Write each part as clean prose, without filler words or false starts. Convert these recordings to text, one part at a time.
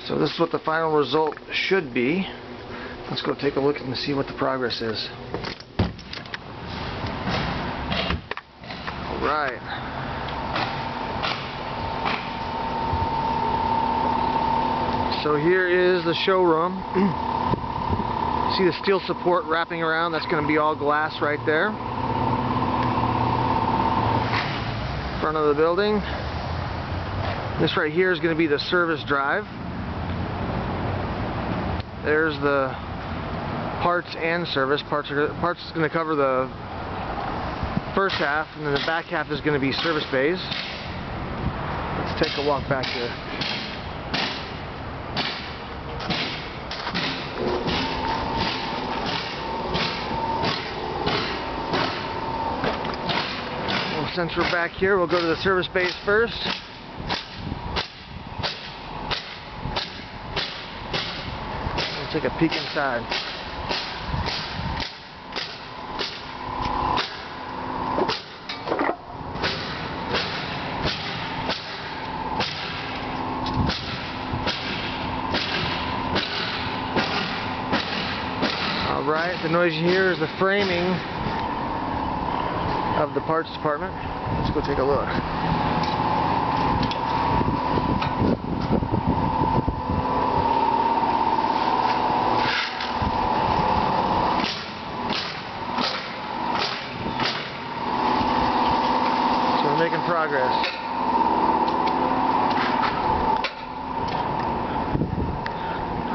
So this is what the final result should be. Let's go take a look and see what the progress is. Alright. So here is the showroom. See the steel support wrapping around? That's going to be all glass right there. Front of the building. This right here is going to be the service drive. There's the parts and service. Parts is going to cover the first half, and then the back half is going to be service bays. Let's take a walk back here. Well, since we're back here, we'll go to the service bays first. We'll take a peek inside. Alright, the noise you hear is the framing of the parts department. Let's go take a look. So we're making progress.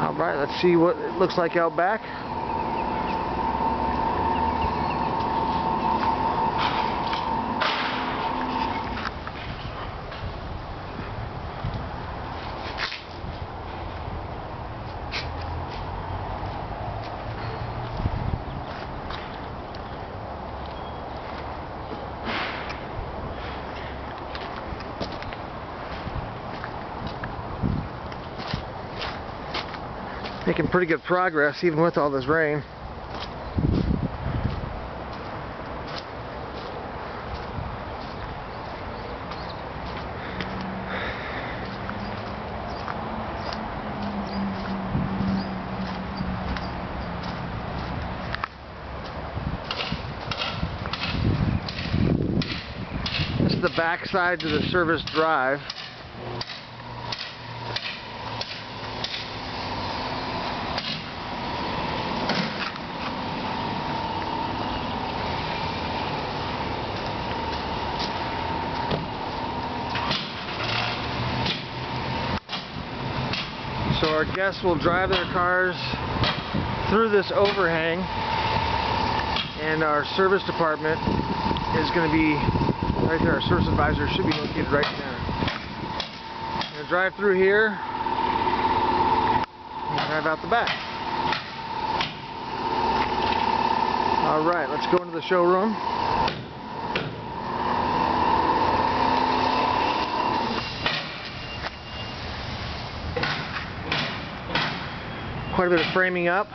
Alright, let's see what it looks like out back. Making pretty good progress even with all this rain. This is the back side to the service drive. So our guests will drive their cars through this overhang, and our service department is going to be right there. Our service advisor should be located right there. I'm going to drive through here and drive out the back. Alright, let's go into the showroom. Quite a bit of framing up.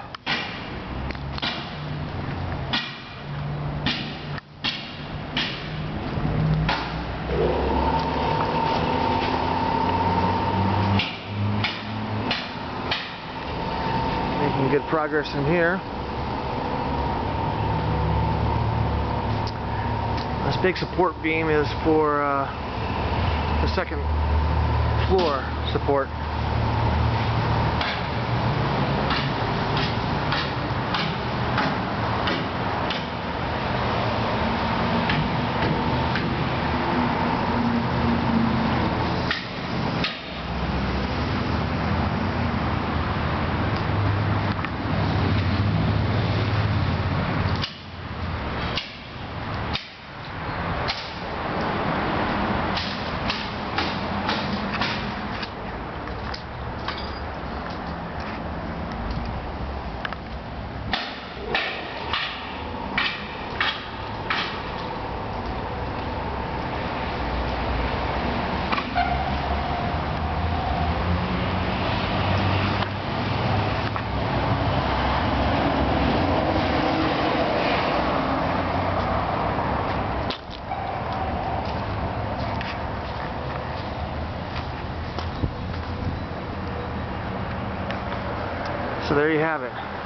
Making good progress in here. This big support beam is for the second floor support. So there you have it.